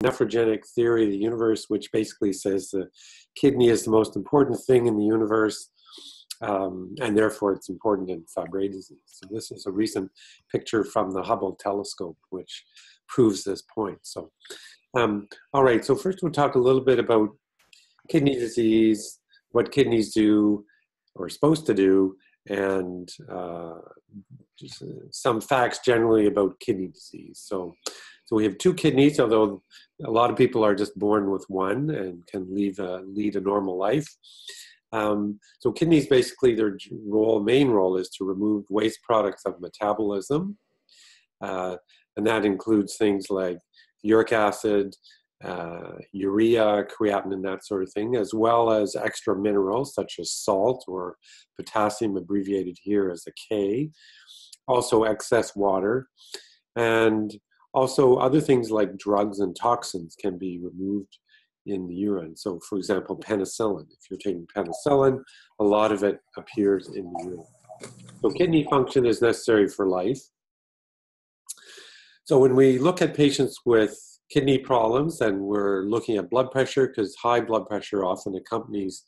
nephrogenic theory of the universe, which basically says the kidney is the most important thing in the universe, and therefore it's important in Fabry disease. So this is a recent picture from the Hubble telescope, which proves this point. So, all right, so first we'll talk a little bit about kidney disease, what kidneys do or are supposed to do, and just some facts generally about kidney disease. So we have two kidneys, although a lot of people are just born with one and can lead a normal life. So kidneys, basically their main role is to remove waste products of metabolism. And that includes things like uric acid, urea, creatinine, that sort of thing, as well as extra minerals such as salt or potassium, abbreviated here as a K, also excess water, and also other things like drugs and toxins can be removed in the urine. So for example, penicillin. If you're taking penicillin, a lot of it appears in the urine. So kidney function is necessary for life. So when we look at patients with kidney problems, and we're looking at blood pressure, because high blood pressure often accompanies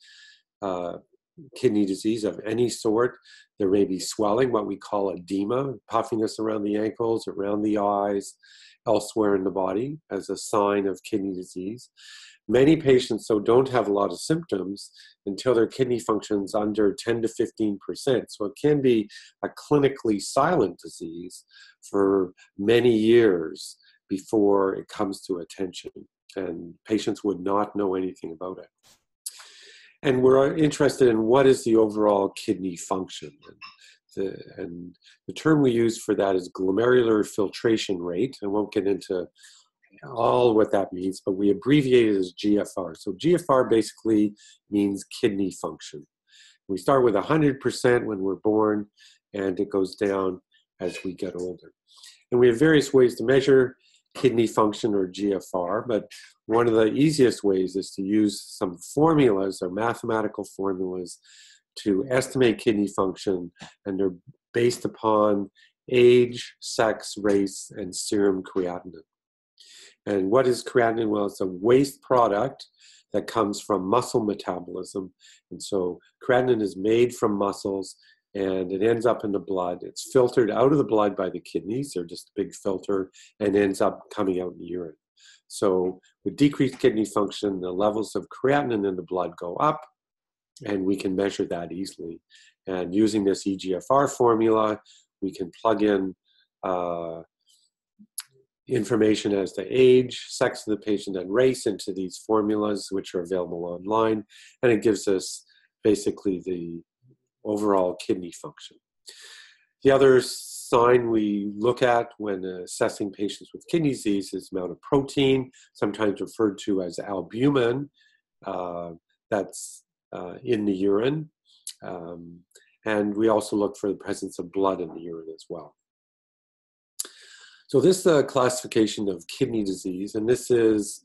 kidney disease of any sort. There may be swelling, what we call edema, puffiness around the ankles, around the eyes, elsewhere in the body as a sign of kidney disease. Many patients, though, don't have a lot of symptoms until their kidney function's under 10 to 15%. So it can be a clinically silent disease for many years before it comes to attention, and patients would not know anything about it. And we're interested in what is the overall kidney function. And the term we use for that is glomerular filtration rate. I won't get into all what that means, but we abbreviate it as GFR. So GFR basically means kidney function. We start with 100% when we're born, and it goes down as we get older. And we have various ways to measure kidney function or GFR, but one of the easiest ways is to use some formulas or mathematical formulas to estimate kidney function, and they're based upon age, sex, race, and serum creatinine. And what is creatinine? Well, it's a waste product that comes from muscle metabolism. And so creatinine is made from muscles, and it ends up in the blood. It's filtered out of the blood by the kidneys. They're just a big filter, and ends up coming out in the urine. So with decreased kidney function, the levels of creatinine in the blood go up, and we can measure that easily. And using this eGFR formula, we can plug in information as to age, sex of the patient, and race into these formulas, which are available online, and it gives us basically the overall kidney function. The other sign we look at when assessing patients with kidney disease is the amount of protein, sometimes referred to as albumin, that's in the urine. And we also look for the presence of blood in the urine as well. So this is a classification of kidney disease, and this is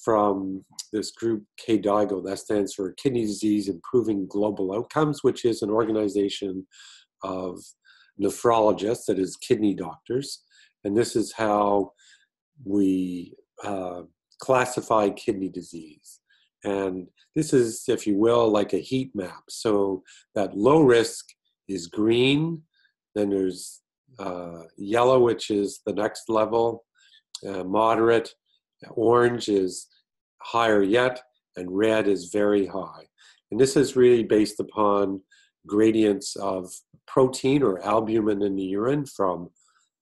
from this group KDIGO, that stands for Kidney Disease Improving Global Outcomes, which is an organization of nephrologists, that is kidney doctors. And this is how we classify kidney disease. And this is, if you will, like a heat map. So that low risk is green, then there's yellow, which is the next level, moderate, orange is higher yet, and red is very high. And this is really based upon gradients of protein or albumin in the urine from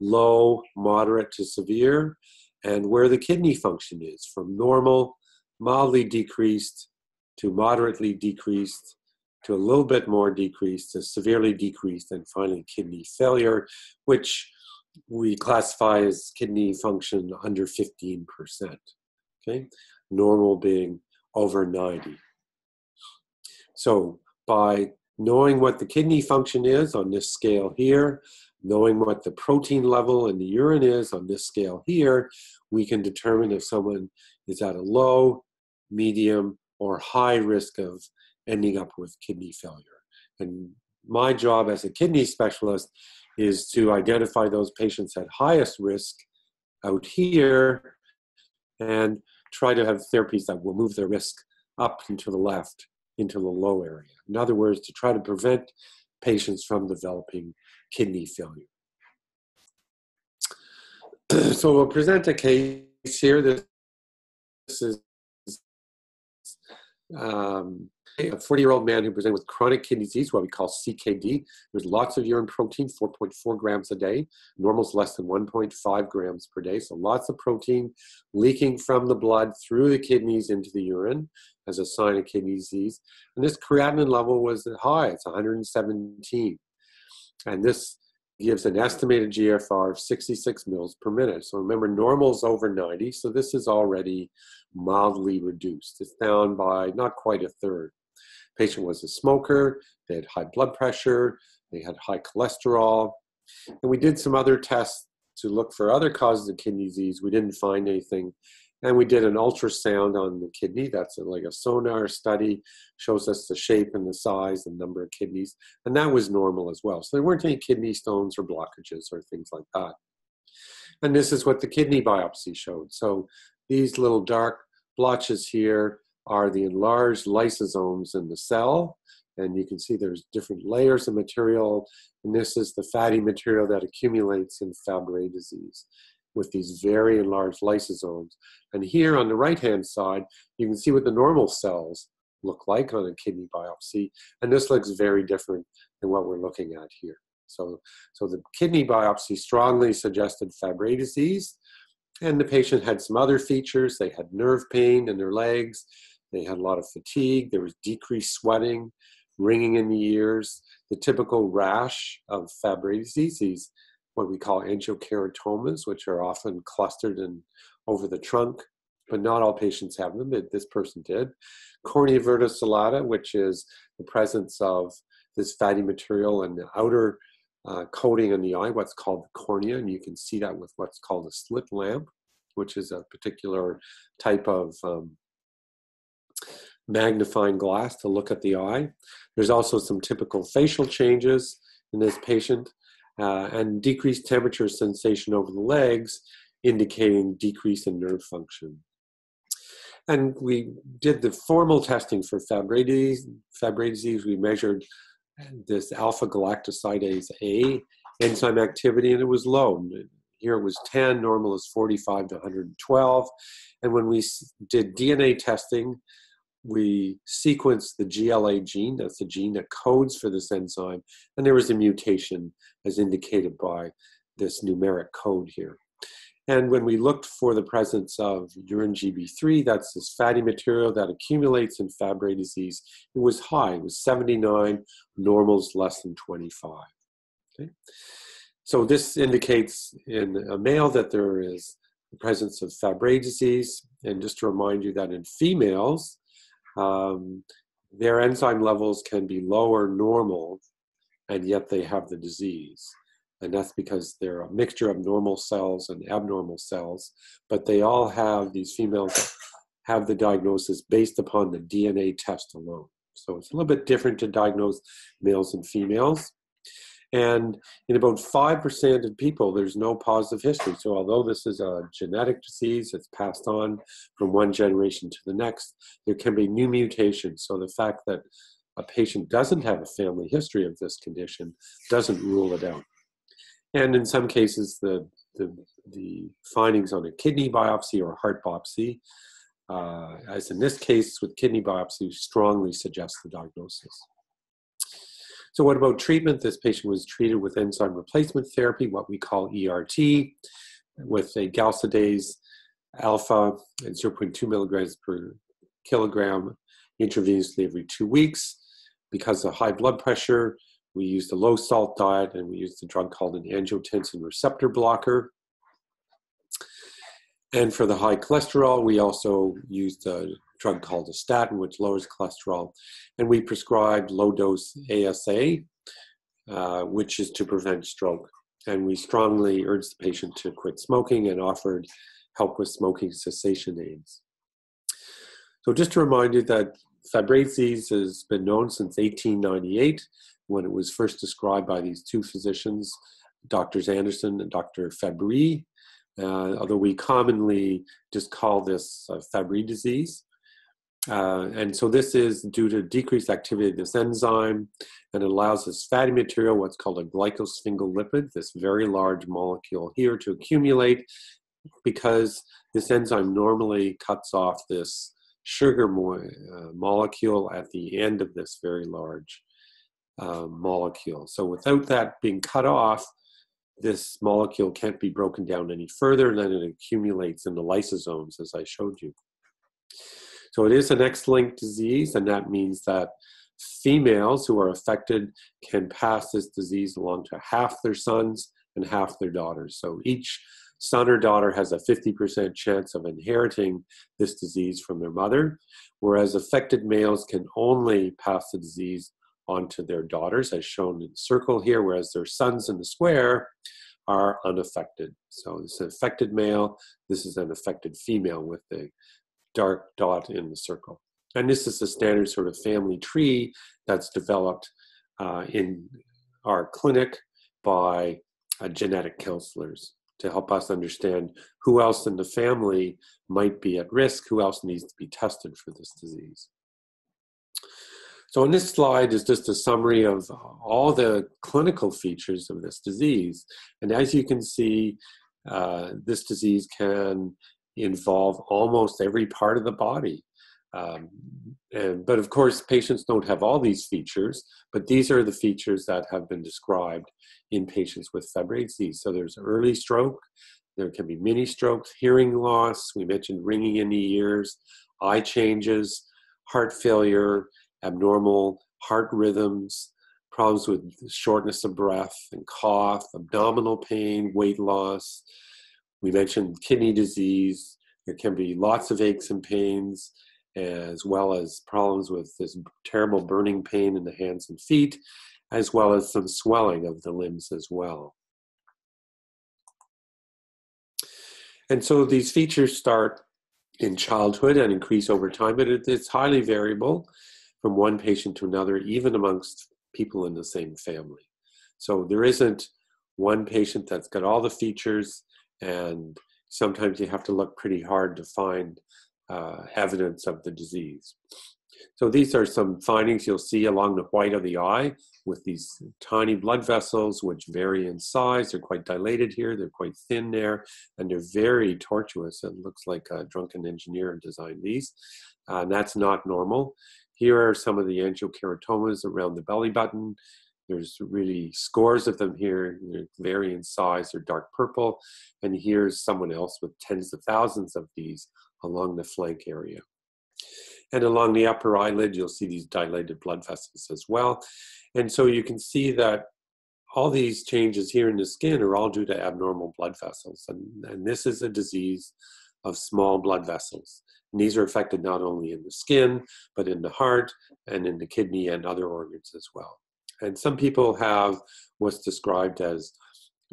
low, moderate to severe, and where the kidney function is from normal, mildly decreased, to moderately decreased, to a little bit more decreased, to severely decreased, and finally kidney failure, which we classify as kidney function under 15%, okay? Normal being over 90. So by knowing what the kidney function is on this scale here, knowing what the protein level in the urine is on this scale here, we can determine if someone is at a low, medium, or high risk of ending up with kidney failure. And my job as a kidney specialist is to identify those patients at highest risk out here and try to have therapies that will move the risk up and to the left into the low area. In other words, to try to prevent patients from developing kidney failure. So we'll present a case here. This is a 40-year-old man who presented with chronic kidney disease, what we call CKD. There's lots of urine protein, 4.4 grams a day. Normal's less than 1.5 grams per day. So lots of protein leaking from the blood through the kidneys into the urine as a sign of kidney disease. And this creatinine level was high. It's 117. And this gives an estimated GFR of 66 mils per minute. So remember, normal's over 90, so this is already mildly reduced. It's down by not quite a third. Patient was a smoker, they had high blood pressure, they had high cholesterol, and we did some other tests to look for other causes of kidney disease. We didn't find anything. And we did an ultrasound on the kidney. That's like a sonar study, shows us the shape and the size and number of kidneys. And that was normal as well. So there weren't any kidney stones or blockages or things like that. And this is what the kidney biopsy showed. So these little dark blotches here are the enlarged lysosomes in the cell. And you can see there's different layers of material. And this is the fatty material that accumulates in Fabry disease with these very enlarged lysosomes. And here on the right-hand side, you can see what the normal cells look like on a kidney biopsy. And this looks very different than what we're looking at here. So the kidney biopsy strongly suggested Fabry disease. And the patient had some other features. They had nerve pain in their legs. They had a lot of fatigue. There was decreased sweating, ringing in the ears, the typical rash of Fabry disease, these what we call angiokeratomas, which are often clustered over the trunk, but not all patients have them. This person did. Cornea verticillata, which is the presence of this fatty material in the outer coating on the eye, what's called the cornea, and you can see that with what's called a slit lamp, which is a particular type of magnifying glass to look at the eye. There's also some typical facial changes in this patient, and decreased temperature sensation over the legs, indicating decrease in nerve function. And we did the formal testing for Fabry disease. We measured this alpha-galactosidase A enzyme activity, and it was low. Here it was 10, normal is 45 to 112. And when we did DNA testing, we sequenced the GLA gene, that's the gene that codes for this enzyme, and there was a mutation as indicated by this numeric code here. And when we looked for the presence of urine GB3, that's this fatty material that accumulates in Fabry disease, it was high, it was 79, normal's less than 25. Okay? So this indicates in a male that there is the presence of Fabry disease, and just to remind you that in females, their enzyme levels can be lower normal, and yet they have the disease. And that's because they're a mixture of normal cells and abnormal cells, but they all have, these females have the diagnosis based upon the DNA test alone. So it's a little bit different to diagnose males and females. And in about 5% of people, there's no positive history. So although this is a genetic disease that's passed on from one generation to the next, there can be new mutations. So the fact that a patient doesn't have a family history of this condition doesn't rule it out. And in some cases, the findings on a kidney biopsy or heart biopsy, as in this case with kidney biopsy, strongly suggest the diagnosis. So what about treatment? This patient was treated with enzyme replacement therapy, what we call ERT, with a galsidase alpha at 0.2 milligrams per kilogram intravenously every 2 weeks. Because of high blood pressure, we used a low salt diet, and we used a drug called an angiotensin receptor blocker. And for the high cholesterol, we also used a drug called a statin, which lowers cholesterol. And we prescribed low-dose ASA, which is to prevent stroke. And we strongly urged the patient to quit smoking and offered help with smoking cessation aids. So just to remind you that Fabry disease has been known since 1898, when it was first described by these two physicians, Drs. Anderson and Dr. Fabry. although we commonly just call this Fabry disease. And so this is due to decreased activity of this enzyme, and it allows this fatty material, what's called a glycosphingolipid, this very large molecule here, to accumulate, because this enzyme normally cuts off this sugar molecule at the end of this very large molecule. So without that being cut off, this molecule can't be broken down any further, and then it accumulates in the lysosomes, as I showed you. So it is an X-linked disease, and that means that females who are affected can pass this disease along to half their sons and half their daughters. So each son or daughter has a 50% chance of inheriting this disease from their mother, whereas affected males can only pass the disease onto their daughters, as shown in the circle here, whereas their sons in the square are unaffected. So this is an affected male, this is an affected female with the dark dot in the circle. And this is the standard sort of family tree that's developed in our clinic by genetic counselors to help us understand who else in the family might be at risk, who else needs to be tested for this disease. So on this slide is just a summary of all the clinical features of this disease. And as you can see, this disease can involve almost every part of the body. But of course, patients don't have all these features, but these are the features that have been described in patients with Fabry disease. So there's early stroke, there can be mini strokes, hearing loss, we mentioned ringing in the ears, eye changes, heart failure, abnormal heart rhythms, problems with shortness of breath and cough, abdominal pain, weight loss. We mentioned kidney disease. There can be lots of aches and pains, as well as problems with this terrible burning pain in the hands and feet, as well as some swelling of the limbs as well. And so these features start in childhood and increase over time, but it's highly variable from one patient to another, even amongst people in the same family. So there isn't one patient that's got all the features, and sometimes you have to look pretty hard to find evidence of the disease. So these are some findings you'll see along the white of the eye with these tiny blood vessels, which vary in size. They're quite dilated here, they're quite thin there, and they're very tortuous. It looks like a drunken engineer designed these, and that's not normal. Here are some of the angiokeratomas around the belly button. There's really scores of them here. They vary in size, they're dark purple. And here's someone else with tens of thousands of these along the flank area. And along the upper eyelid, you'll see these dilated blood vessels as well. And so you can see that all these changes here in the skin are all due to abnormal blood vessels. And this is a disease of small blood vessels. And these are affected not only in the skin, but in the heart and in the kidney and other organs as well. And some people have what's described as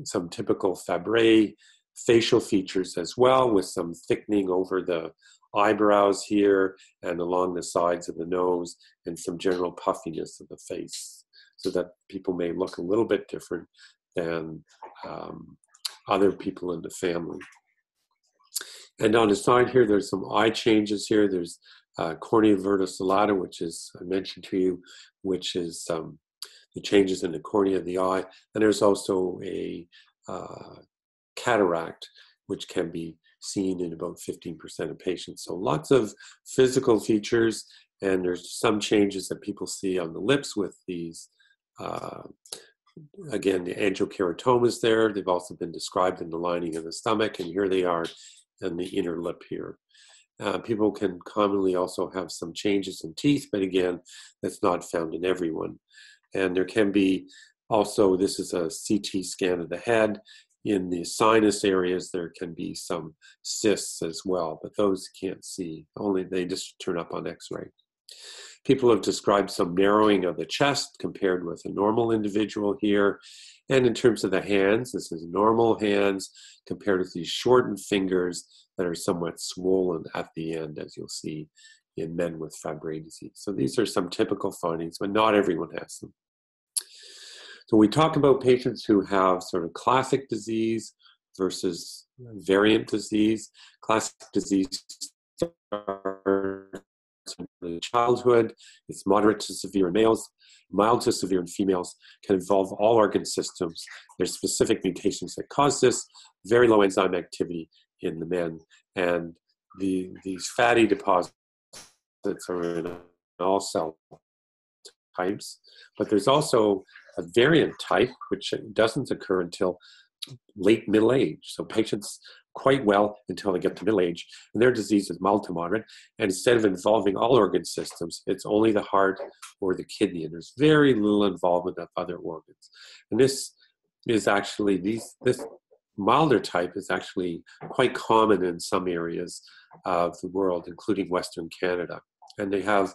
some typical Fabry facial features as well, with some thickening over the eyebrows here and along the sides of the nose, and some general puffiness of the face, so that people may look a little bit different than other people in the family. And on the side here, there's some eye changes here. There's cornea verticillata, which is, I mentioned to you, which is the changes in the cornea of the eye. And there's also a cataract, which can be seen in about 15% of patients. So lots of physical features, and there's some changes that people see on the lips with these, again, the angiokeratomas there. They've also been described in the lining of the stomach, and here they are in the inner lip here. People can commonly also have some changes in teeth, but again, that's not found in everyone. And there can be also, this is a CT scan of the head. In the sinus areas, there can be some cysts as well, but those you can't see. Only they just turn up on X-ray. People have described some narrowing of the chest compared with a normal individual here. And in terms of the hands, this is normal hands compared with these shortened fingers that are somewhat swollen at the end, as you'll see in men with Fabry disease. So these are some typical findings, but not everyone has them. So we talk about patients who have sort of classic disease versus variant disease. Classic disease starts in childhood. It's moderate to severe in males, mild to severe in females, can involve all organ systems. There's specific mutations that cause this, very low enzyme activity in the men. And these fatty deposits are in all cell types, but there's also a variant type which doesn't occur until late middle age. So patients quite well until they get to middle age, and their disease is mild to moderate. And instead of involving all organ systems, it's only the heart or the kidney, and there's very little involvement of other organs. And this is actually, this milder type is actually quite common in some areas of the world, including Western Canada. And they have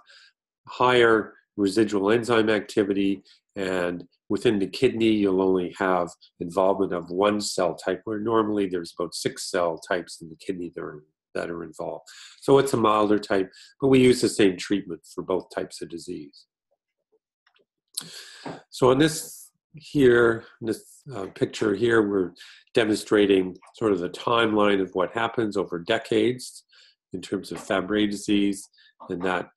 higher residual enzyme activity, and within the kidney, you'll only have involvement of one cell type, where normally there's about 6 cell types in the kidney that are involved. So it's a milder type, but we use the same treatment for both types of disease. So in this picture here, we're demonstrating sort of the timeline of what happens over decades in terms of Fabry disease, and that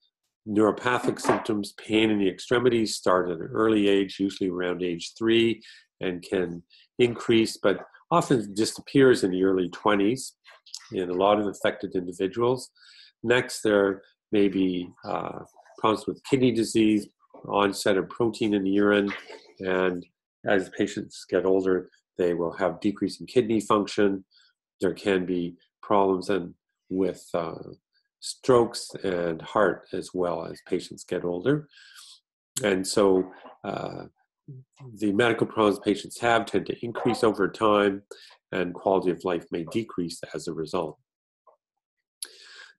neuropathic symptoms, pain in the extremities, start at an early age, usually around age 3, and can increase, but often disappears in the early 20s in a lot of affected individuals. Next, there may be problems with kidney disease, onset of protein in the urine, and as patients get older, they will have decrease in kidney function. There can be problems with strokes and heart as well as patients get older. And so the medical problems patients have tend to increase over time, and quality of life may decrease as a result.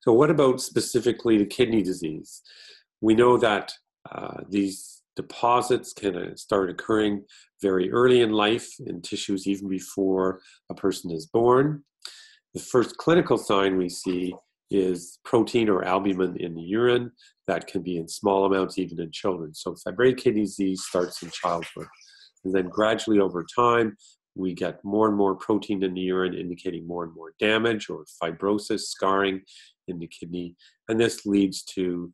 So what about specifically the kidney disease? We know that these deposits can start occurring very early in life in tissues even before a person is born. The first clinical sign we see is protein or albumin in the urine that can be in small amounts even in children. So Fabry kidney disease starts in childhood. And then gradually over time, we get more and more protein in the urine, indicating more and more damage or fibrosis, scarring in the kidney. And this leads to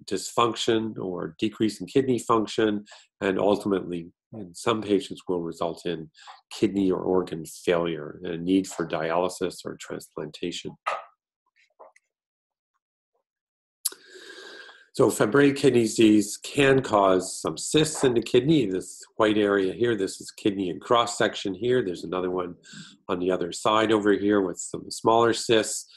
dysfunction or decrease in kidney function, and ultimately in some patients will result in kidney or organ failure and a need for dialysis or transplantation. So Fabry kidney disease can cause some cysts in the kidney. This white area here, this is kidney and cross section here. There's another one on the other side over here with some smaller cysts.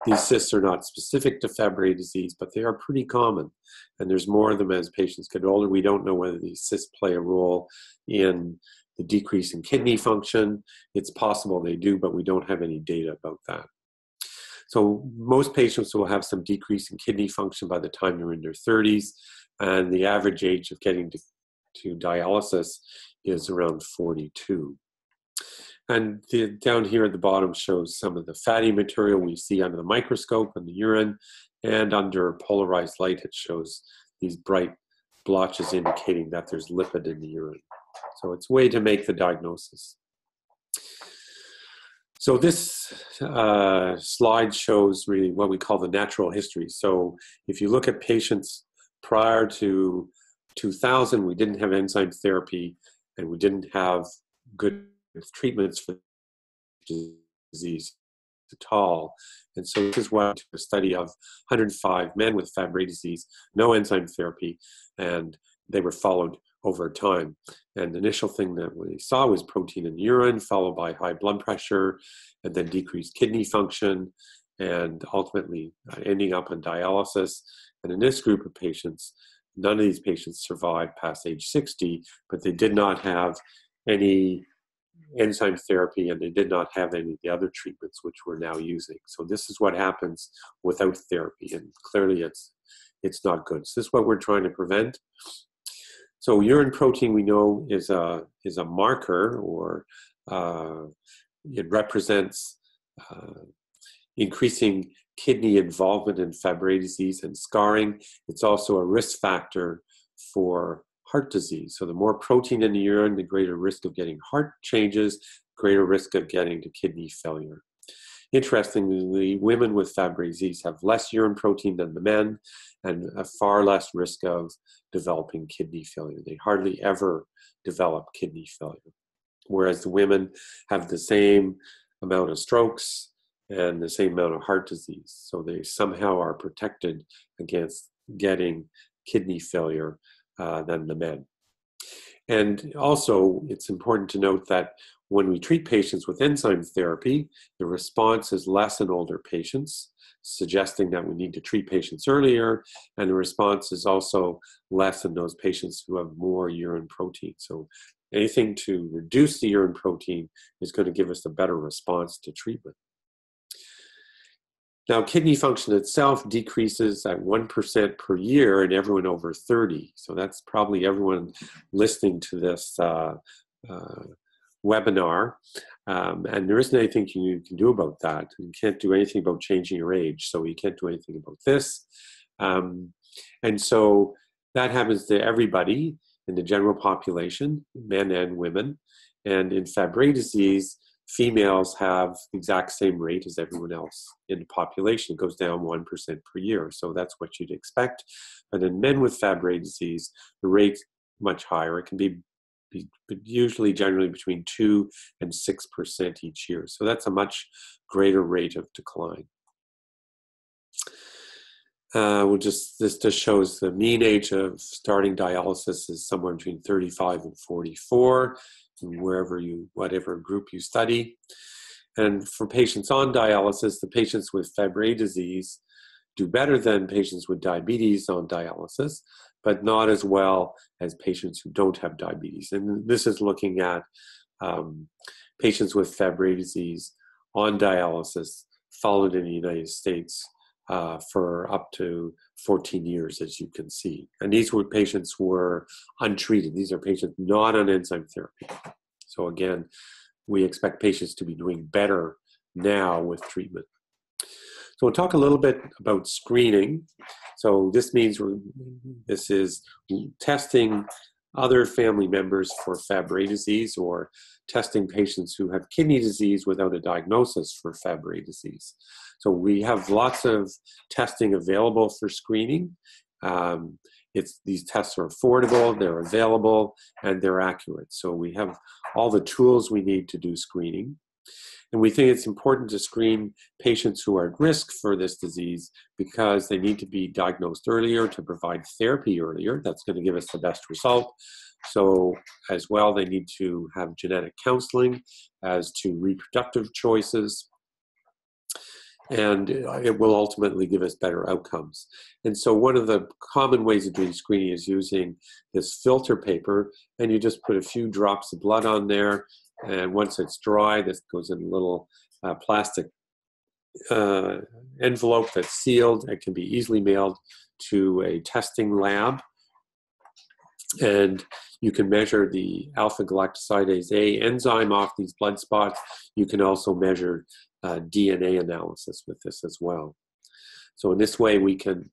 These cysts are not specific to Fabry disease, but they are pretty common. And there's more of them as patients get older. We don't know whether these cysts play a role in the decrease in kidney function. It's possible they do, but we don't have any data about that. So most patients will have some decrease in kidney function by the time they're in their 30s, and the average age of getting to dialysis is around 42. And down here at the bottom shows some of the fatty material we see under the microscope in the urine, and under polarized light it shows these bright blotches indicating that there's lipid in the urine. So it's a way to make the diagnosis. So this slide shows really what we call the natural history. So if you look at patients prior to 2000, we didn't have enzyme therapy and we didn't have good treatments for disease at all. And so this is what a study of 105 men with Fabry disease, no enzyme therapy, and they were followed over time. And the initial thing that we saw was protein in the urine, followed by high blood pressure, and then decreased kidney function, and ultimately ending up on dialysis. And in this group of patients, none of these patients survived past age 60, but they did not have any enzyme therapy, and they did not have any of the other treatments which we're now using. So this is what happens without therapy, and clearly it's not good. So this is what we're trying to prevent. So urine protein, we know, is a marker, or it represents increasing kidney involvement in Fabry disease and scarring. It's also a risk factor for heart disease. So the more protein in the urine, the greater risk of getting heart changes, greater risk of getting to kidney failure. Interestingly, women with Fabry disease have less urine protein than the men and a far less risk of developing kidney failure. They hardly ever develop kidney failure, whereas the women have the same amount of strokes and the same amount of heart disease. So they somehow are protected against getting kidney failure than the men. And also, it's important to note that when we treat patients with enzyme therapy, the response is less in older patients, suggesting that we need to treat patients earlier, and the response is also less in those patients who have more urine protein. So anything to reduce the urine protein is going to give us a better response to treatment. Now, kidney function itself decreases at 1% per year in everyone over 30. So that's probably everyone listening to this webinar. And there isn't anything you can do about that. You can't do anything about changing your age. So you can't do anything about this. And so that happens to everybody in the general population, men and women. And in Fabry disease, females have the exact same rate as everyone else in the population. It goes down 1% per year. So that's what you'd expect. But in men with Fabry disease, the rate's much higher. It can be usually generally between 2 and 6% each year. So that's a much greater rate of decline. This just shows the mean age of starting dialysis is somewhere between 35 and 44, whatever group you study. And for patients on dialysis, the patients with Fabry disease do better than patients with diabetes on dialysis, but not as well as patients who don't have diabetes. And this is looking at patients with Fabry disease on dialysis followed in the United States for up to 14 years, as you can see. And these patients were untreated. These are patients not on enzyme therapy. So again, we expect patients to be doing better now with treatment. So we'll talk a little bit about screening. So this means this is testing other family members for Fabry disease or testing patients who have kidney disease without a diagnosis for Fabry disease. So we have lots of testing available for screening. These tests are affordable, they're available, and they're accurate. So we have all the tools we need to do screening. And we think it's important to screen patients who are at risk for this disease because they need to be diagnosed earlier to provide therapy earlier. That's going to give us the best result. So as well, they need to have genetic counseling as to reproductive choices. And it will ultimately give us better outcomes. And so one of the common ways of doing screening is using this filter paper, and you just put a few drops of blood on there. And once it's dry, this goes in a little plastic envelope that's sealed. It can be easily mailed to a testing lab. And you can measure the alpha-galactosidase A enzyme off these blood spots. You can also measure DNA analysis with this as well. So in this way, we can,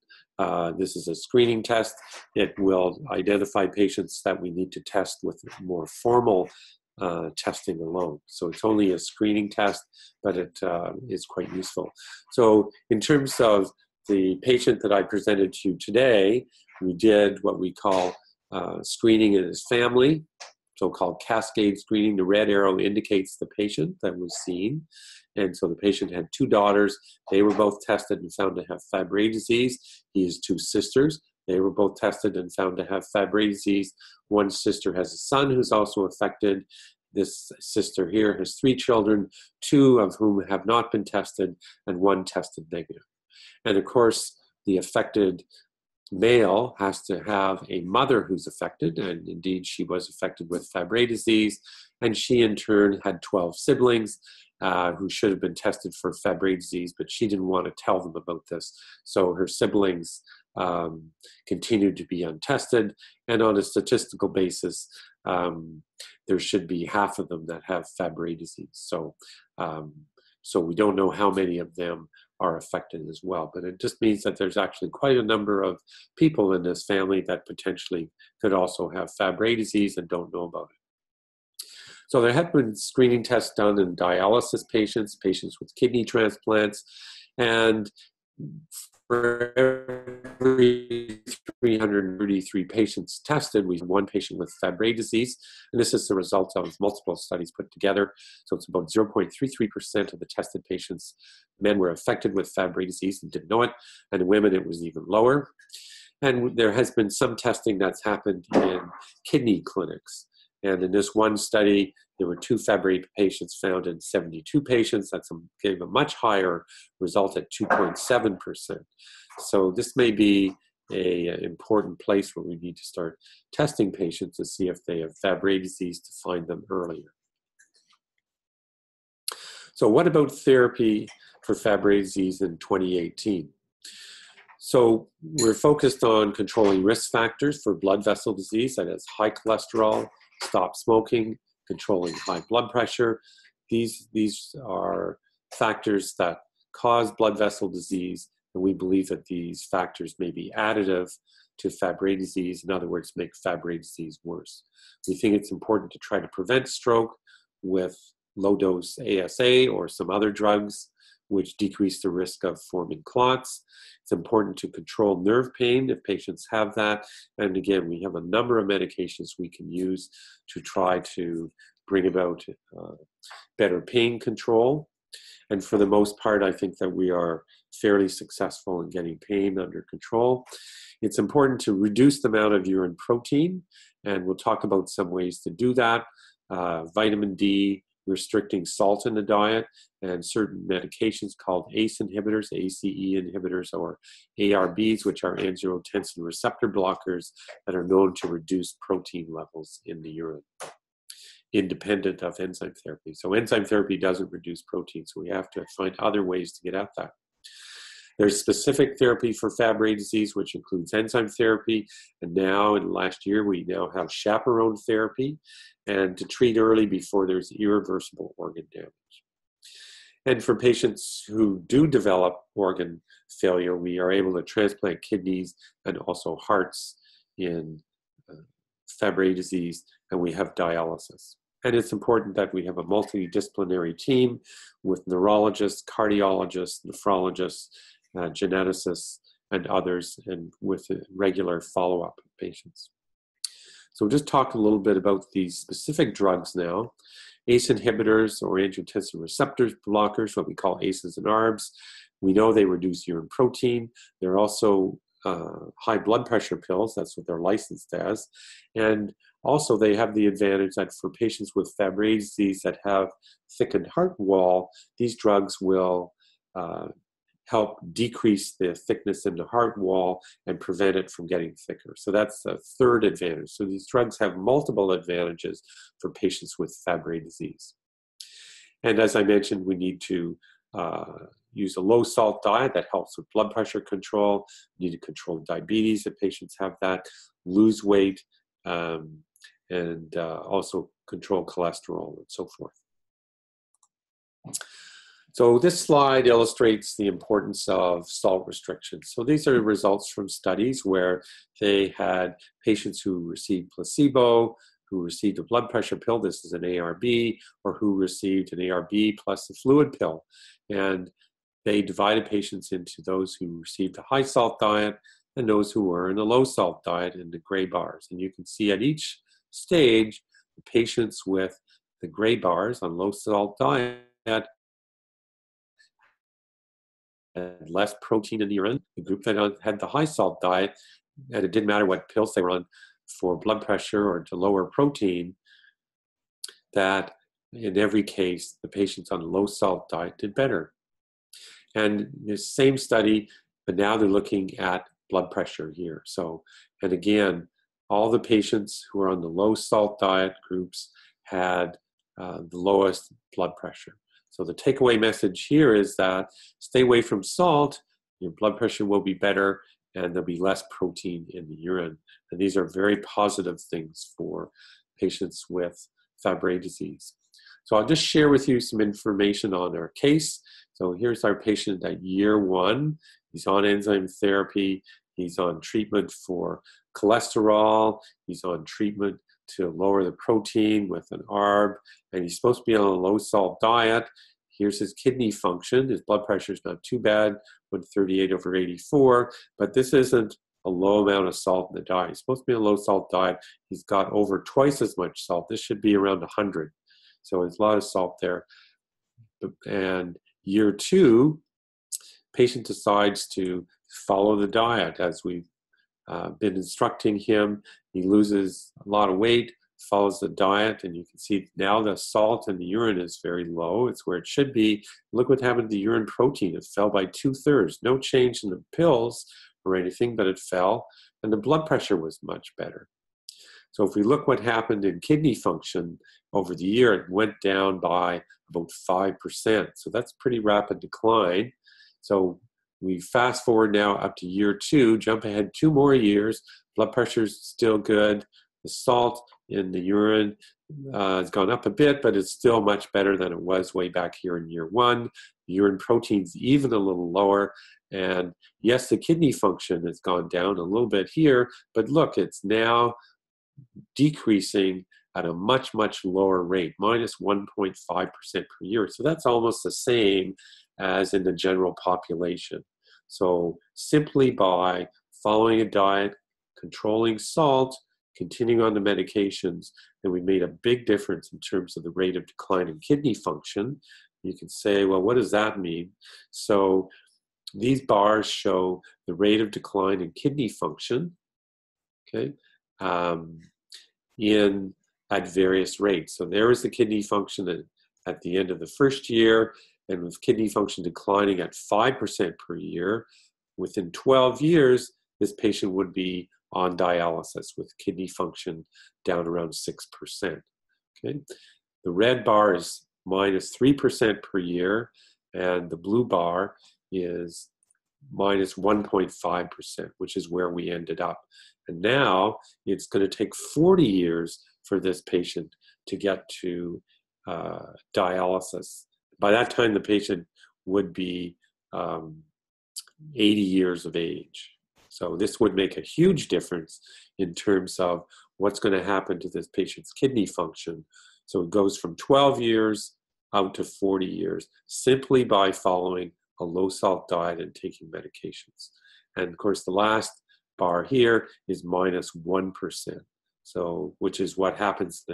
this is a screening test. It will identify patients that we need to test with more formal testing alone. So it's only a screening test, but it is quite useful. So in terms of the patient that I presented to you today, we did what we call screening in his family, so-called cascade screening. The red arrow indicates the patient that was seen. And so the patient had 2 daughters. They were both tested and found to have Fabry disease. He has 2 sisters. They were both tested and found to have Fabry disease. One sister has a son who's also affected. This sister here has 3 children, 2 of whom have not been tested, and 1 tested negative. And of course, the affected male has to have a mother who's affected, and indeed she was affected with Fabry disease, and she in turn had 12 siblings who should have been tested for Fabry disease, but she didn't want to tell them about this. So her siblings continued to be untested, and on a statistical basis, there should be half of them that have Fabry disease. So, so we don't know how many of them are affected as well, but it just means that there's actually quite a number of people in this family that potentially could also have Fabry disease and don't know about it. So there have been screening tests done in dialysis patients, patients with kidney transplants, and for every 333 patients tested, we had one patient with Fabry disease, and this is the result of multiple studies put together. So it's about 0.33% of the tested patients, men, were affected with Fabry disease and didn't know it, and in women it was even lower. And there has been some testing that's happened in kidney clinics. And in this one study, there were 2 Fabry patients found in 72 patients. That gave a much higher result at 2.7%. So this may be an important place where we need to start testing patients to see if they have Fabry disease to find them earlier. So what about therapy for Fabry disease in 2018? So we're focused on controlling risk factors for blood vessel disease, that is high cholesterol, stop smoking, controlling high blood pressure. These are factors that cause blood vessel disease, and we believe that these factors may be additive to Fabry disease, in other words, make Fabry disease worse. We think it's important to try to prevent stroke with low-dose ASA or some other drugs which decrease the risk of forming clots. It's important to control nerve pain if patients have that. And again, we have a number of medications we can use to try to bring about better pain control. And for the most part, I think that we are fairly successful in getting pain under control. It's important to reduce the amount of urine protein, and we'll talk about some ways to do that. Vitamin D, restricting salt in the diet, and certain medications called ACE inhibitors, ACE inhibitors, or ARBs, which are angiotensin receptor blockers that are known to reduce protein levels in the urine, independent of enzyme therapy. So enzyme therapy doesn't reduce protein, so we have to find other ways to get at that. There's specific therapy for Fabry disease, which includes enzyme therapy, and now in the last year we now have chaperone therapy, and to treat early before there's irreversible organ damage. And for patients who do develop organ failure, we are able to transplant kidneys and also hearts in Fabry disease, and we have dialysis. And it's important that we have a multidisciplinary team with neurologists, cardiologists, nephrologists, geneticists, and others, and with regular follow-up of patients. So we'll just talk a little bit about these specific drugs now. ACE inhibitors, or angiotensin receptor blockers, what we call ACEs and ARBs. We know they reduce urine protein. They're also high blood pressure pills. That's what they're licensed as. And also they have the advantage that for patients with Fabry disease that have thickened heart wall, these drugs will help decrease the thickness in the heart wall and prevent it from getting thicker. So that's a third advantage. So these drugs have multiple advantages for patients with Fabry disease. And as I mentioned, we need to use a low-salt diet that helps with blood pressure control. We need to control diabetes if patients have that, lose weight, and also control cholesterol and so forth. So this slide illustrates the importance of salt restrictions. So these are results from studies where they had patients who received placebo, who received a blood pressure pill, this is an ARB, or who received an ARB plus a fluid pill. And they divided patients into those who received a high salt diet and those who were in a low salt diet in the gray bars. And you can see at each stage, the patients with the gray bars on low salt diet had less protein in the urine. The group that had the high salt diet, and it didn't matter what pills they were on for blood pressure or to lower protein, that in every case, the patients on the low salt diet did better. And the same study, but now they're looking at blood pressure here. So, and again, all the patients who are on the low salt diet groups had the lowest blood pressure. So the takeaway message here is that stay away from salt, your blood pressure will be better, and there'll be less protein in the urine. And these are very positive things for patients with Fabry disease. So I'll just share with you some information on our case. So here's our patient at year 1. He's on enzyme therapy. He's on treatment for cholesterol. He's on treatment to lower the protein with an ARB, and he's supposed to be on a low-salt diet. Here's his kidney function. His blood pressure is not too bad, 138/84, but this isn't a low amount of salt in the diet. He's supposed to be on a low-salt diet. He's got over twice as much salt. This should be around 100. So there's a lot of salt there. And year 2, patient decides to follow the diet as we've been instructing him. He loses a lot of weight, follows the diet, and you can see now the salt in the urine is very low. It's where it should be. Look what happened to the urine protein. It fell by 2/3. No change in the pills or anything, but it fell, and the blood pressure was much better. So if we look what happened in kidney function over the year, it went down by about 5%. So that's pretty rapid decline. So we fast forward now up to year 2, jump ahead 2 more years, blood pressure is still good. The salt in the urine has gone up a bit, but it's still much better than it was way back here in year 1. The urine protein's even a little lower. And yes, the kidney function has gone down a little bit here, but look, it's now decreasing at a much, much lower rate, minus 1.5% per year. So that's almost the same as in the general population. So simply by following a diet, controlling salt, continuing on the medications, and we made a big difference in terms of the rate of decline in kidney function. You can say, well, what does that mean? So these bars show the rate of decline in kidney function, okay, at various rates. So there is the kidney function at the end of the first year, and with kidney function declining at 5% per year, within 12 years, this patient would be on dialysis with kidney function down around 6%. Okay, the red bar is minus 3% per year, and the blue bar is minus 1.5%, which is where we ended up. And now it's going to take 40 years for this patient to get to dialysis. By that time, the patient would be 80 years of age. So this would make a huge difference in terms of what's going to happen to this patient's kidney function. So it goes from 12 years out to 40 years simply by following a low-salt diet and taking medications. And of course, the last bar here is minus 1%, so which is what happens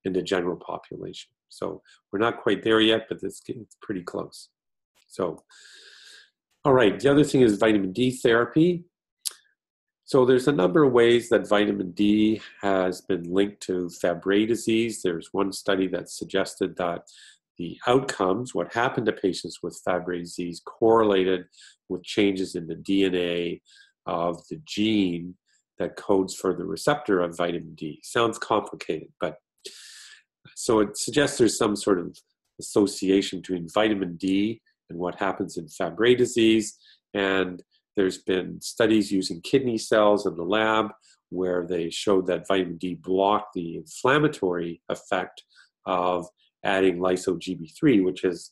in the general population. So we're not quite there yet, but it's pretty close. So, all right, the other thing is vitamin D therapy. So there's a number of ways that vitamin D has been linked to Fabry disease. There's one study that suggested that the outcomes, what happened to patients with Fabry disease, correlated with changes in the DNA of the gene that codes for the receptor of vitamin D. Sounds complicated, but so it suggests there's some sort of association between vitamin D and what happens in Fabry disease. And there's been studies using kidney cells in the lab where they showed that vitamin D blocked the inflammatory effect of adding lyso-Gb3, which is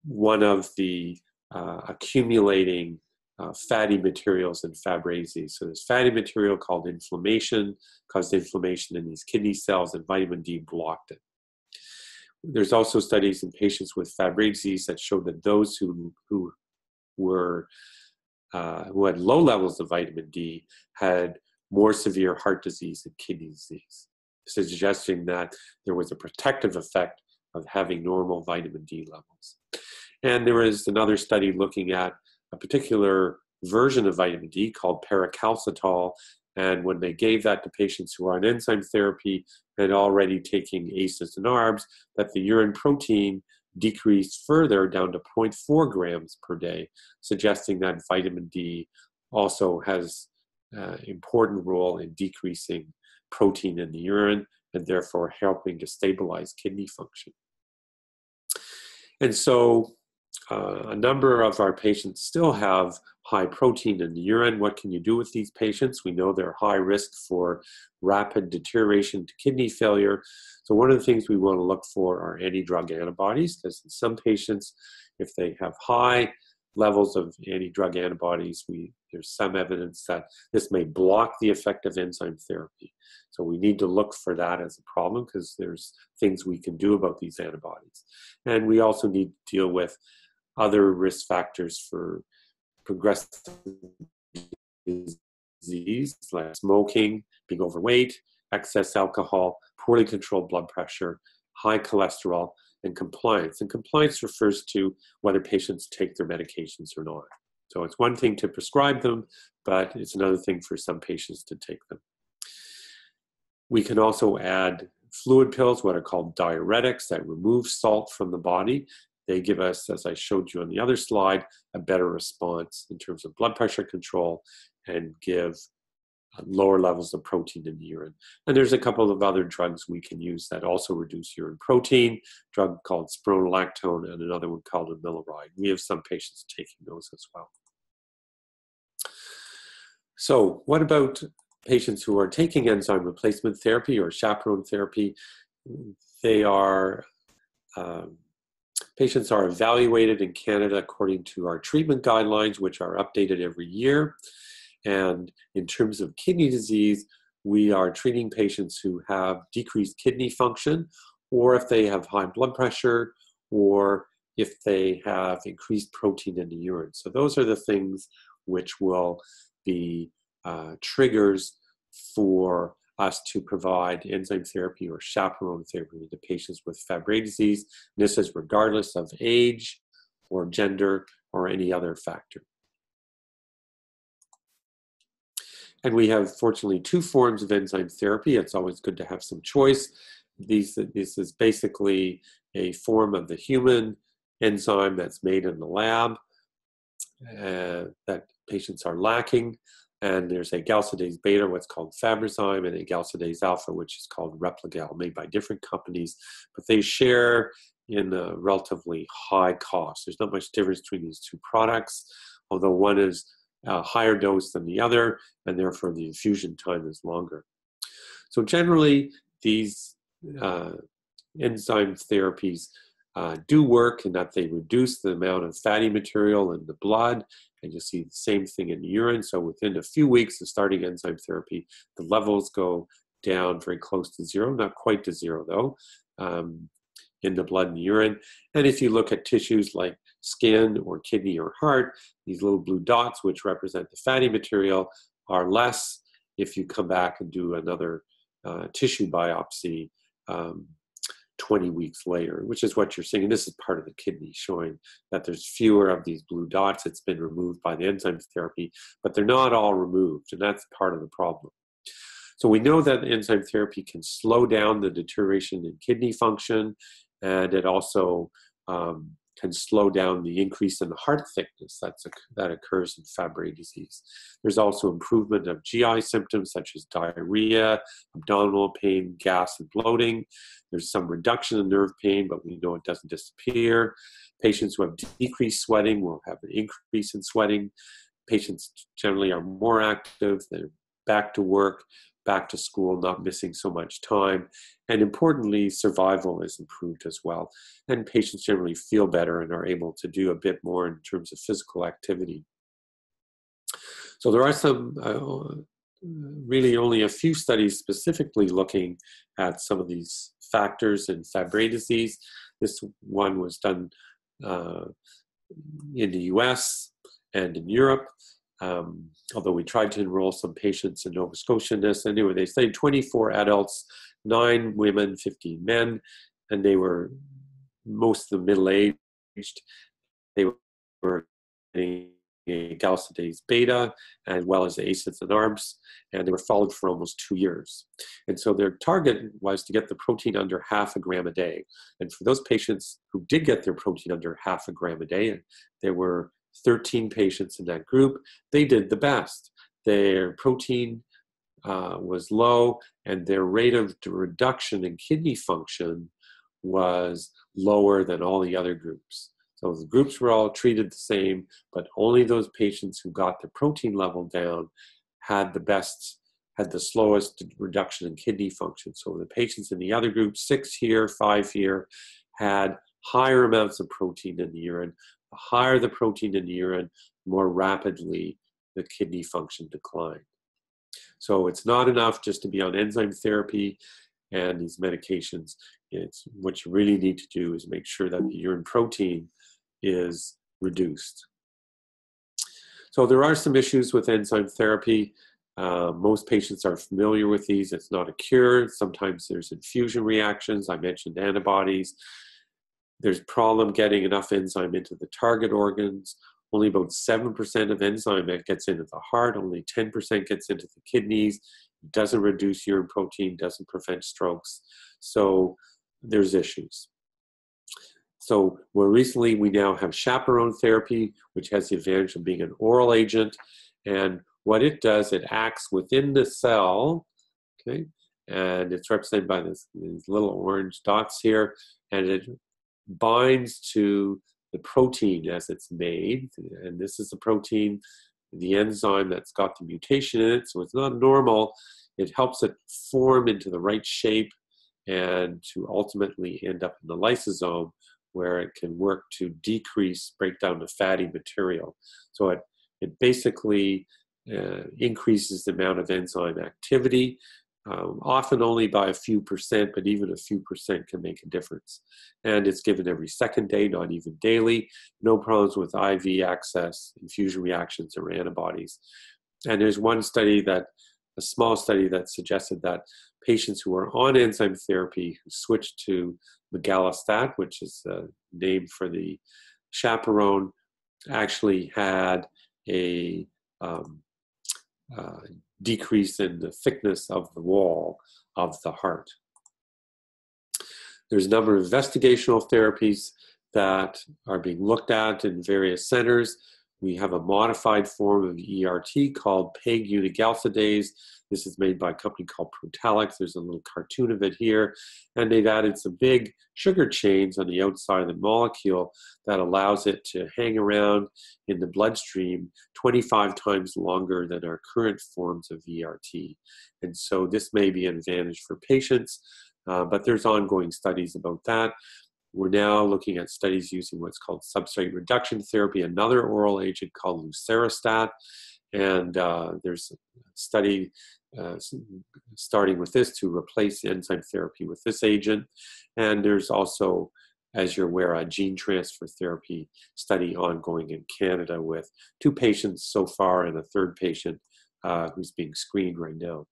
one of the accumulating fatty materials in Fabry disease. So this fatty material called inflammation caused inflammation in these kidney cells, and vitamin D blocked it. There's also studies in patients with Fabry disease that showed that those who had low levels of vitamin D had more severe heart disease and kidney disease, suggesting that there was a protective effect of having normal vitamin D levels. And there is another study looking at a particular version of vitamin D called paracalcitol, and when they gave that to patients who are on enzyme therapy and already taking ACEs and ARBs, that the urine protein decreased further down to 0.4 grams per day, suggesting that vitamin D also has an important role in decreasing protein in the urine and therefore helping to stabilize kidney function. And so a number of our patients still have high protein in the urine. What can you do with these patients? We know they're high risk for rapid deterioration to kidney failure. So one of the things we want to look for are anti-drug antibodies, because in some patients, if they have high levels of anti-drug antibodies, there's some evidence that this may block the effect of enzyme therapy. So we need to look for that as a problem because there's things we can do about these antibodies. And we also need to deal with other risk factors for progressive disease, like smoking, being overweight, excess alcohol, poorly controlled blood pressure, high cholesterol, and compliance. And compliance refers to whether patients take their medications or not. So it's one thing to prescribe them, but it's another thing for some patients to take them. We can also add fluid pills, what are called diuretics, that remove salt from the body. They give us, as I showed you on the other slide, a better response in terms of blood pressure control and give lower levels of protein in the urine. And there's a couple of other drugs we can use that also reduce urine protein, a drug called spironolactone and another one called amiloride. We have some patients taking those as well. So what about patients who are taking enzyme replacement therapy or chaperone therapy? Patients are evaluated in Canada according to our treatment guidelines, which are updated every year. And in terms of kidney disease, we are treating patients who have decreased kidney function, or if they have high blood pressure, or if they have increased protein in the urine. So those are the things which will be triggers for us to provide enzyme therapy or chaperone therapy to patients with Fabry disease. This is regardless of age or gender or any other factor. And we have, fortunately, 2 forms of enzyme therapy. It's always good to have some choice. This is basically a form of the human enzyme that's made in the lab that patients are lacking. And there's a galsidase beta, what's called Fabrazyme, and a galsidase alpha, which is called Repligal, made by different companies. But they share in a relatively high cost. There's not much difference between these 2 products, although one is a higher dose than the other, and therefore the infusion time is longer. So generally, these enzyme therapies do work in that they reduce the amount of fatty material in the blood, and you'll see the same thing in the urine. So within a few weeks of starting enzyme therapy, the levels go down very close to 0, not quite to 0 though, in the blood and the urine. And if you look at tissues like skin or kidney or heart, these little blue dots, which represent the fatty material, are less if you come back and do another tissue biopsy 20 weeks later, which is what you're seeing. And this is part of the kidney, showing that there's fewer of these blue dots. It's been removed by the enzyme therapy, but they're not all removed, and that's part of the problem. So we know that enzyme therapy can slow down the deterioration in kidney function, and it also can slow down the increase in the heart thickness that occurs in Fabry disease. There's also improvement of GI symptoms such as diarrhea, abdominal pain, gas, and bloating. There's some reduction in nerve pain, but we know it doesn't disappear. Patients who have decreased sweating will have an increase in sweating. Patients generally are more active, they're back to work, back to school, not missing so much time. And importantly, survival is improved as well. And patients generally feel better and are able to do a bit more in terms of physical activity. So there are some, really only a few studies specifically looking at some of these factors in Fabry disease. This one was done in the US and in Europe. Although we tried to enroll some patients in Nova Scotia in this. Anyway, they studied 24 adults, 9 women, 15 men, and they were most of them middle-aged. They were getting a galsidase beta as well as acids and ARBs, and they were followed for almost 2 years. And so their target was to get the protein under 0.5 gram a day. And for those patients who did get their protein under 0.5 gram a day, and there were 13 patients in that group, they did the best. Their protein was low, and their rate of reduction in kidney function was lower than all the other groups. So the groups were all treated the same, but only those patients who got their protein level down had the slowest reduction in kidney function. So the patients in the other group, 6 here, 5 here, had higher amounts of protein in the urine, The higher the protein in the urine, the more rapidly the kidney function decline. So it's not enough just to be on enzyme therapy and these medications. It's what you really need to do is make sure that the urine protein is reduced. So there are some issues with enzyme therapy. Most patients are familiar with these. It's not a cure. Sometimes there's infusion reactions. I mentioned antibodies. There's problem getting enough enzyme into the target organs. Only about 7% of enzyme that gets into the heart, only 10% gets into the kidneys, doesn't reduce urine protein, doesn't prevent strokes. So there's issues. So more recently, we now have chaperone therapy, which has the advantage of being an oral agent. And what it does, it acts within the cell, okay? And it's represented by these little orange dots here, and it binds to the protein as it's made. And this is the protein, the enzyme that's got the mutation in it, so it's not normal. It helps it form into the right shape and to ultimately end up in the lysosome, where it can work to decrease breakdown of fatty material. So it basically increases the amount of enzyme activity, often only by a few percent, but even a few percent can make a difference. And it's given every second day, not even daily. No problems with IV access, infusion reactions, or antibodies. And there's one study a small study that suggested that patients who are on enzyme therapy who switched to migalastat, which is the name for the chaperone, actually had a decrease in the thickness of the wall of the heart. There's a number of investigational therapies that are being looked at in various centers. We have a modified form of ERT called PEG unigalsidase. This is made by a company called Protalix. There's a little cartoon of it here. And they've added some big sugar chains on the outside of the molecule that allows it to hang around in the bloodstream 25 times longer than our current forms of ERT. And so this may be an advantage for patients, but there's ongoing studies about that. We're now looking at studies using what's called substrate reduction therapy, another oral agent called lucerastat. And there's a study starting with this to replace enzyme therapy with this agent. And there's also, as you're aware, a gene transfer therapy study ongoing in Canada with 2 patients so far and a 3rd patient who's being screened right now.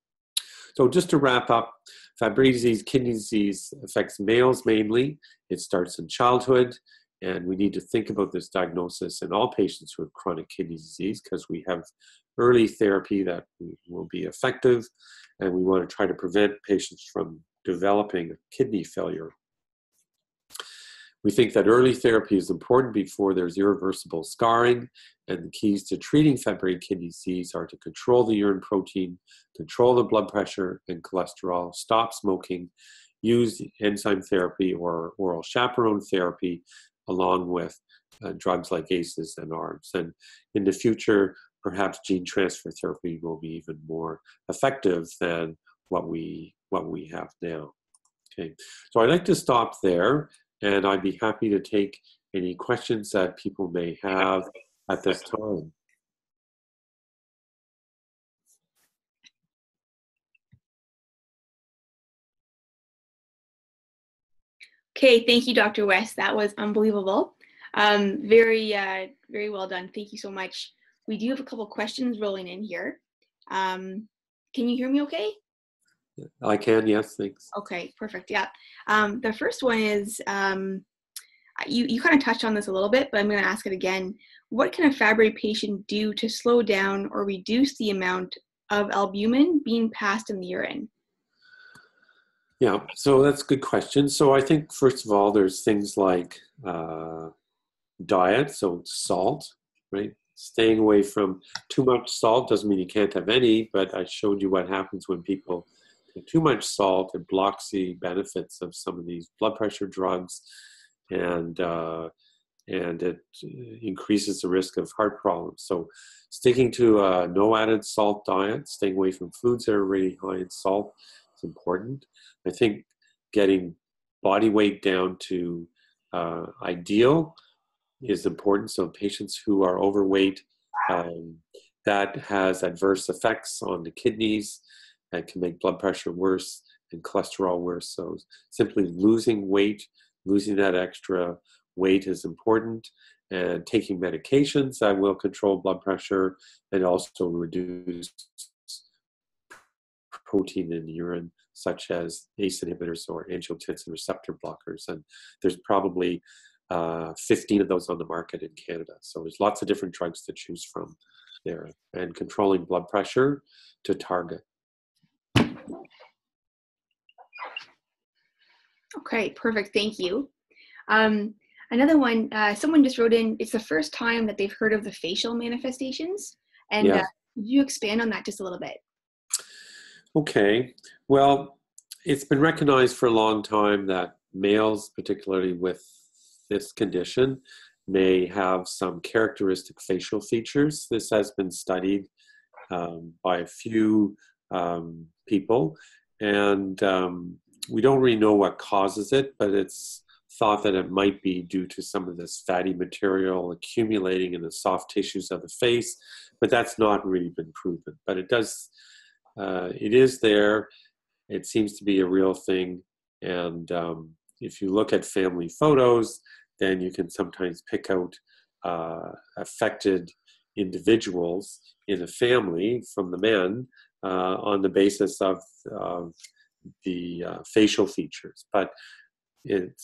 So just to wrap up, Fabry disease, kidney disease affects males mainly. It starts in childhood, and we need to think about this diagnosis in all patients who have chronic kidney disease because we have early therapy that will be effective, and we want to try to prevent patients from developing kidney failure. We think that early therapy is important before there's irreversible scarring, and the keys to treating Fabry kidney disease are to control the urine protein, control the blood pressure and cholesterol, stop smoking, use enzyme therapy or oral chaperone therapy, along with drugs like ACEs and ARBs. And in the future, perhaps gene transfer therapy will be even more effective than what we have now. Okay, so I'd like to stop there, and I'd be happy to take any questions that people may have at this time. Okay, thank you, Dr. West. That was unbelievable. Very well done. Thank you so much. We do have a couple questions rolling in here. Can you hear me okay? I can, yes, thanks. Okay, perfect, yeah. The first one is, you kind of touched on this a little bit, but I'm gonna ask it again. What can a Fabry patient do to slow down or reduce the amount of albumin being passed in the urine? Yeah, so that's a good question. So I think, first of all, there's things like diet, so salt, right? Staying away from too much salt doesn't mean you can't have any, but I showed you what happens when people take too much salt. It blocks the benefits of some of these blood pressure drugs, and it increases the risk of heart problems. So sticking to a no added salt diet, staying away from foods that are really high in salt is important. I think getting body weight down to ideal is important. So patients who are overweight, um, that has adverse effects on the kidneys and can make blood pressure worse and cholesterol worse. So simply losing weight, losing that extra weight is important, and taking medications that will control blood pressure and also reduce protein in the urine, such as ACE inhibitors or angiotensin receptor blockers. And there's probably 15 of those on the market in Canada. So there's lots of different drugs to choose from there, and controlling blood pressure to target. Okay, perfect. Thank you. Another one, someone just wrote in, it's the first time that they've heard of the facial manifestations. And Yeah. could you expand on that just a little bit? Okay. Well, it's been recognized for a long time that males, particularly with this condition, may have some characteristic facial features. This has been studied by a few people, and we don't really know what causes it, but it's thought that it might be due to some of this fatty material accumulating in the soft tissues of the face, but that's not really been proven. But it does, it is there. It seems to be a real thing, and if you look at family photos, then you can sometimes pick out affected individuals in a family from the men on the basis of the facial features. But it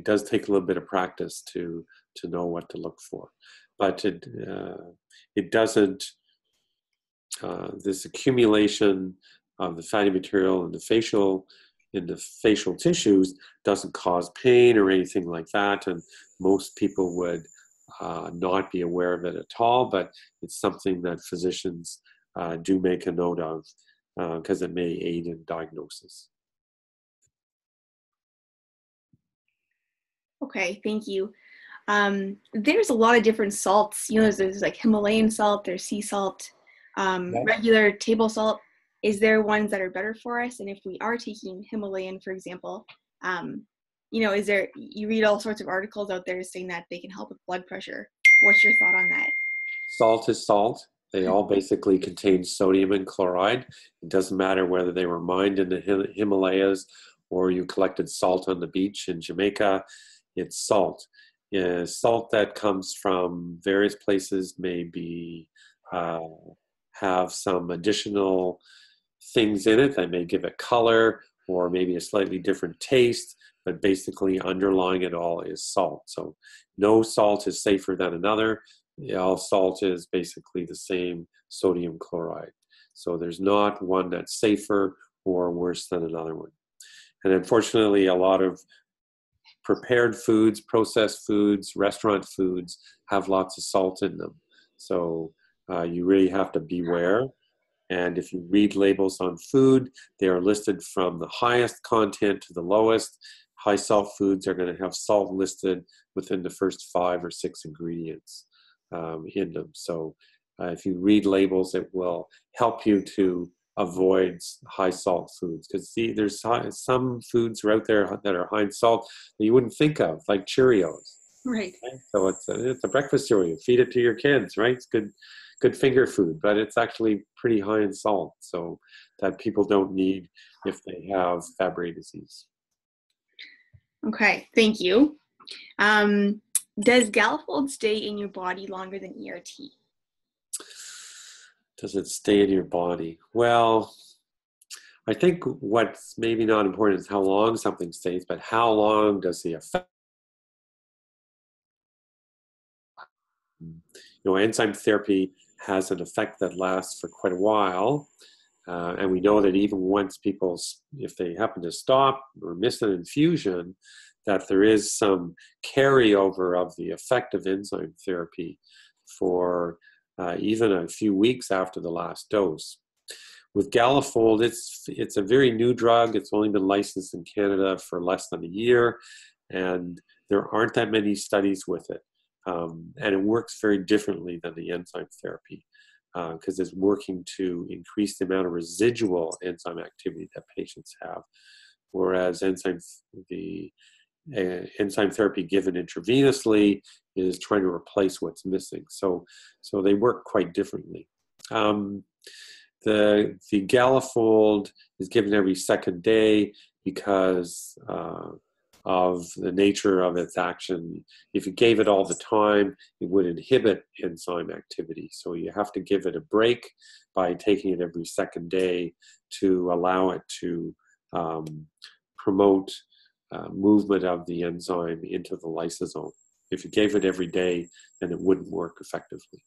does take a little bit of practice to know what to look for. But it doesn't, this accumulation of the fatty material in the facial tissues doesn't cause pain or anything like that, and most people would not be aware of it at all, but it's something that physicians do make a note of because it may aid in diagnosis. Okay, thank you. There's a lot of different salts. You know, there's like Himalayan salt, there's sea salt, regular table salt. Is there ones that are better for us? And if we are taking Himalayan, for example, you know, you read all sorts of articles out there saying that they can help with blood pressure. What's your thought on that? Salt is salt. They all basically contain sodium and chloride. It doesn't matter whether they were mined in the Himalayas or you collected salt on the beach in Jamaica. It's salt. Salt that comes from various places may be have some additional things in it that may give it color or maybe a slightly different taste, but basically underlying it all is salt. So no salt is safer than another. All salt is basically the same sodium chloride. So there's not one that's safer or worse than another one. And unfortunately, a lot of prepared foods, processed foods, restaurant foods have lots of salt in them. So you really have to beware. And if you read labels on food, they are listed from the highest content to the lowest. High salt foods are going to have salt listed within the first 5 or 6 ingredients in them. So if you read labels, it will help you to avoid high salt foods, because there's some foods are out there that are high in salt that you wouldn't think of, like Cheerios. Right. Okay? So it's a breakfast cereal. Feed it to your kids, right? It's good finger food, but it's actually pretty high in salt, so that people don't need if they have Fabry disease. Okay, thank you. Does Galafold stay in your body longer than ERT? Does it stay in your body? Well, I think what's maybe not important is how long something stays, but how long does the effect? You know, enzyme therapy has an effect that lasts for quite a while. And we know that even once people, if they happen to stop or miss an infusion, that there is some carryover of the effect of enzyme therapy for even a few weeks after the last dose. With Galafold, it's a very new drug. It's only been licensed in Canada for less than a year, and there aren't that many studies with it. And it works very differently than the enzyme therapy because it's working to increase the amount of residual enzyme activity that patients have. Whereas the enzyme therapy given intravenously is trying to replace what's missing. So they work quite differently. The Galafold is given every second day because of the nature of its action. If you gave it all the time, it would inhibit enzyme activity. So you have to give it a break by taking it every second day to allow it to promote movement of the enzyme into the lysosome. If you gave it every day, then it wouldn't work effectively.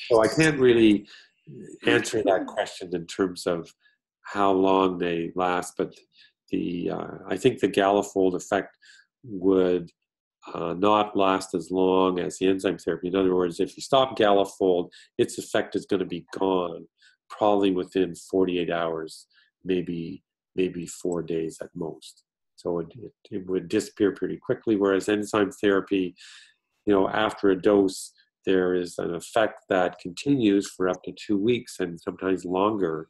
So I can't really answer that question in terms of how long they last, but I think the Galafold effect would not last as long as the enzyme therapy. In other words, if you stop Galafold, its effect is going to be gone probably within 48 hours, maybe 4 days at most. So it would disappear pretty quickly, whereas enzyme therapy, after a dose, there is an effect that continues for up to 2 weeks and sometimes longer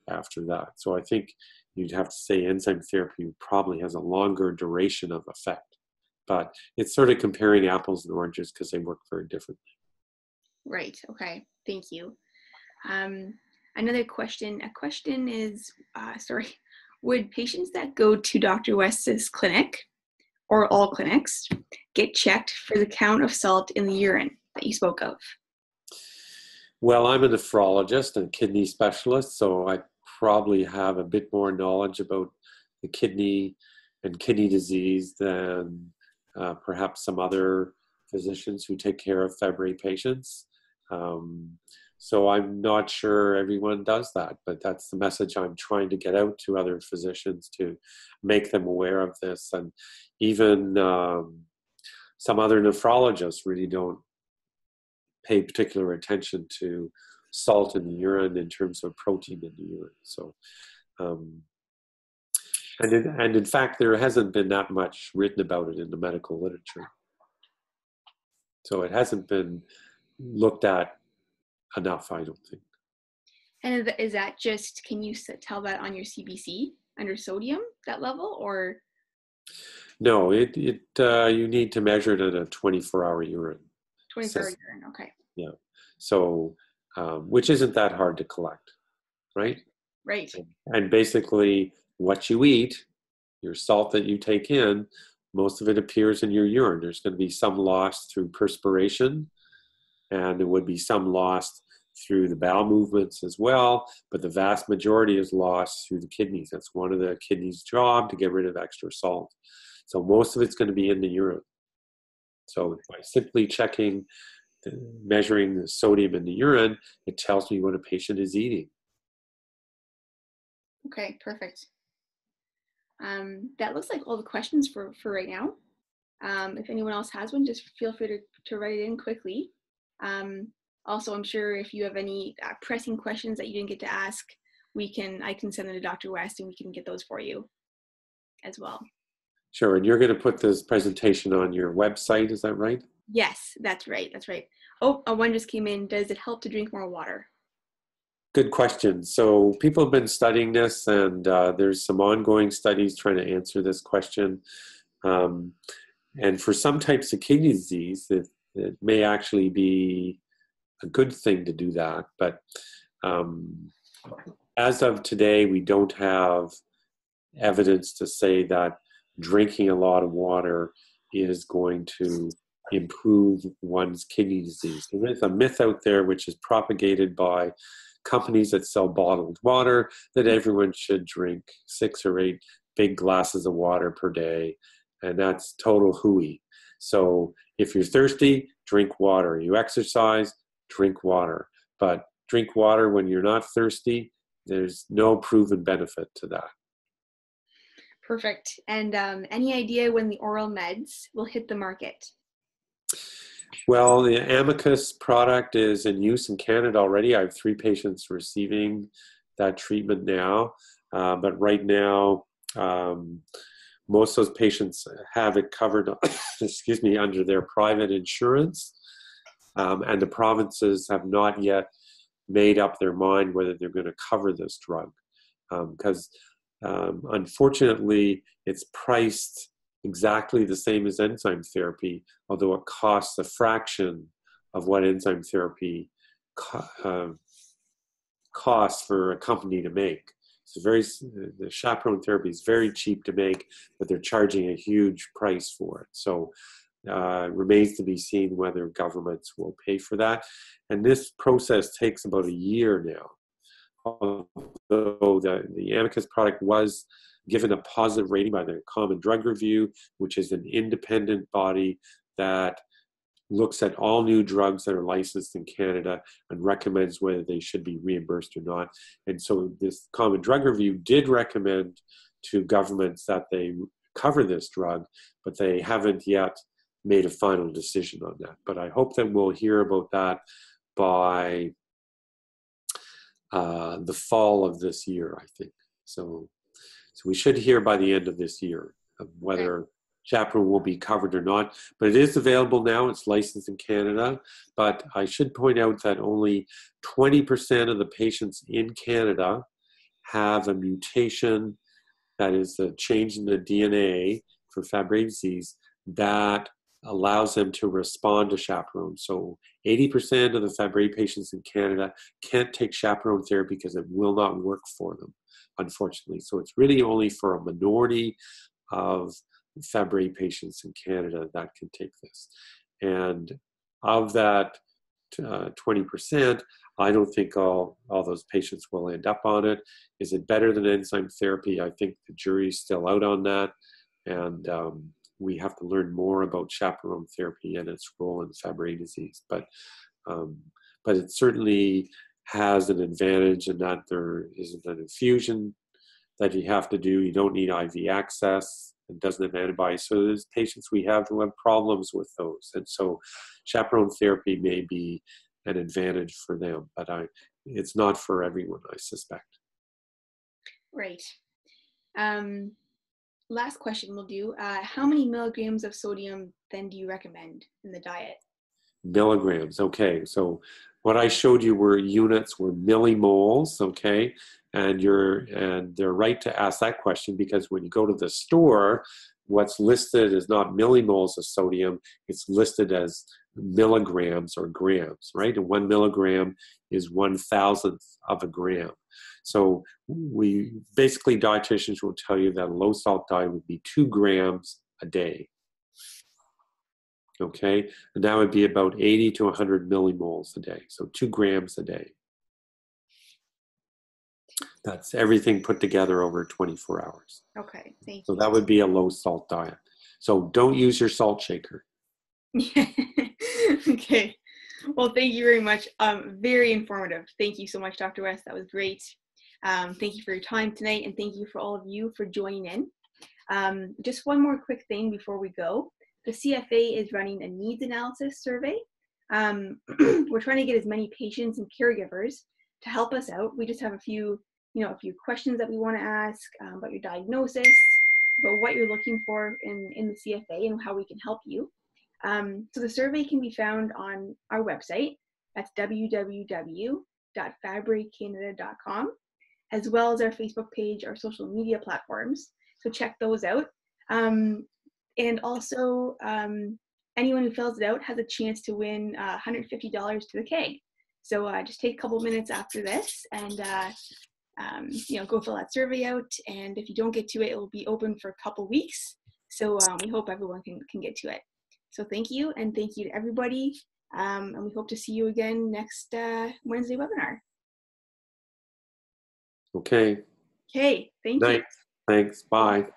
after that. So I think you'd have to say enzyme therapy probably has a longer duration of effect. But it's sort of comparing apples and oranges because they work very differently. Right. Okay. Thank you. Another question. A question is, would patients that go to Dr. West's clinic or all clinics get checked for the count of salt in the urine that you spoke of? Well, I'm a nephrologist and kidney specialist, so I probably have a bit more knowledge about the kidney and kidney disease than perhaps some other physicians who take care of Fabry patients. So I'm not sure everyone does that, but that's the message I'm trying to get out to other physicians to make them aware of this. And even some other nephrologists really don't pay particular attention to salt in the urine in terms of protein in the urine. So, and in fact, there hasn't been that much written about it in the medical literature. So it hasn't been looked at enough, I don't think. And is that just, can you tell that on your CBC under sodium, that level, or? No, you need to measure it in a 24-hour urine. 24-hour urine, okay. Yeah. So, which isn't that hard to collect, right? Right. And basically what you eat, your salt that you take in, most of it appears in your urine. There's going to be some lost through perspiration, and there would be some lost through the bowel movements as well, but the vast majority is lost through the kidneys. That's one of the kidneys' job, to get rid of extra salt. So most of it's going to be in the urine. So by simply measuring the sodium in the urine, it tells me what a patient is eating. Okay, perfect. That looks like all the questions for right now. If anyone else has one, just feel free to write it in quickly. Also, I'm sure if you have any pressing questions that you didn't get to ask, I can send them to Dr. West and we can get those for you as well. Sure, and you're going to put this presentation on your website, is that right? Yes, that's right. Oh, one just came in. Does it help to drink more water? Good question. So people have been studying this, and there's some ongoing studies trying to answer this question. And for some types of kidney disease, it may actually be a good thing to do that. But as of today, we don't have evidence to say that drinking a lot of water is going to improve one's kidney disease. There's a myth out there which is propagated by companies that sell bottled water that everyone should drink 6 or 8 big glasses of water per day, and that's total hooey. So if you're thirsty, drink water. You exercise, drink water. But drink water when you're not thirsty. There's no proven benefit to that. Perfect. And any idea when the oral meds will hit the market? Well, the Amicus product is in use in Canada already. I have 3 patients receiving that treatment now. But right now, most of those patients have it covered, under their private insurance. And the provinces have not yet made up their mind whether they're going to cover this drug. Because unfortunately, it's priced exactly the same as enzyme therapy, although it costs a fraction of what enzyme therapy costs for a company to make. The chaperone therapy is very cheap to make, but they're charging a huge price for it. So it remains to be seen whether governments will pay for that. And this process takes about a year now. Although the Amicus product was given a positive rating by the Common Drug Review, which is an independent body that looks at all new drugs that are licensed in Canada and recommends whether they should be reimbursed or not. And so this Common Drug Review did recommend to governments that they cover this drug, but they haven't yet made a final decision on that. But I hope that we'll hear about that by the fall of this year, I think. So we should hear by the end of this year of whether chaperone will be covered or not. But it is available now. It's licensed in Canada. But I should point out that only 20% of the patients in Canada have a mutation, that is a change in the DNA for Fabry disease, that allows them to respond to chaperone. So 80% of the Fabry patients in Canada can't take chaperone therapy because it will not work for them, unfortunately. So it's really only for a minority of Fabry patients in Canada that can take this. And of that 20%, I don't think all those patients will end up on it. Is it better than enzyme therapy? I think the jury's still out on that. And we have to learn more about chaperone therapy and its role in Fabry disease. But it certainly has an advantage in that there isn't an infusion that you have to do. You don't need IV access. It doesn't have antibodies. So there's patients we have who have problems with those. And so chaperone therapy may be an advantage for them, but it's not for everyone, I suspect. Right. Last question we'll do. How many milligrams of sodium then do you recommend in the diet? Milligrams, okay. So what I showed you were millimoles, okay? And they're right to ask that question, because when you go to the store, what's listed is not millimoles of sodium, it's listed as milligrams or grams, right? And 1 milligram is 1,000th of a gram. So dietitians will tell you that a low salt diet would be 2 grams a day. Okay, and that would be about 80 to 100 millimoles a day. So 2 grams a day. That's everything put together over 24 hours. Okay, thank you. So that would be a low salt diet. So don't use your salt shaker. Okay. Well, thank you very much. Very informative. Thank you so much, Dr. West. That was great. Thank you for your time tonight, and thank you for all of you for joining in. Just one more quick thing before we go. The CFA is running a needs analysis survey. We're trying to get as many patients and caregivers to help us out. We just have a few questions that we want to ask about your diagnosis, about what you're looking for in the CFA and how we can help you. So the survey can be found on our website. That's www.fabrycanada.com, as well as our Facebook page, our social media platforms. So check those out. And also, anyone who fills it out has a chance to win $150 to the keg. So just take a couple minutes after this and go fill that survey out. And if you don't get to it, it will be open for a couple weeks. So we hope everyone can get to it. So thank you, and thank you to everybody. And we hope to see you again next Wednesday webinar. Okay. Okay, thank you. Thanks. Bye.